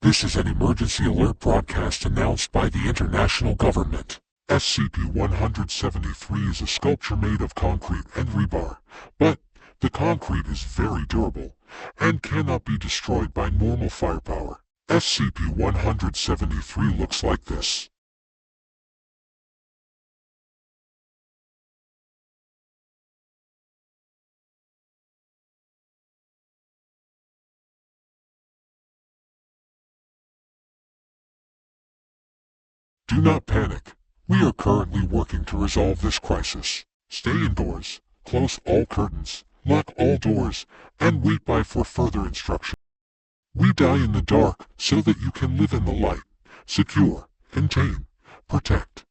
This is an emergency alert broadcast announced by the international government. SCP-173 is a sculpture made of concrete and rebar, but the concrete is very durable and cannot be destroyed by normal firepower. SCP-173 looks like this. Do not panic. We are currently working to resolve this crisis. Stay indoors, close all curtains, lock all doors, and wait by for further instruction. We die in the dark so that you can live in the light. Secure, contain, protect.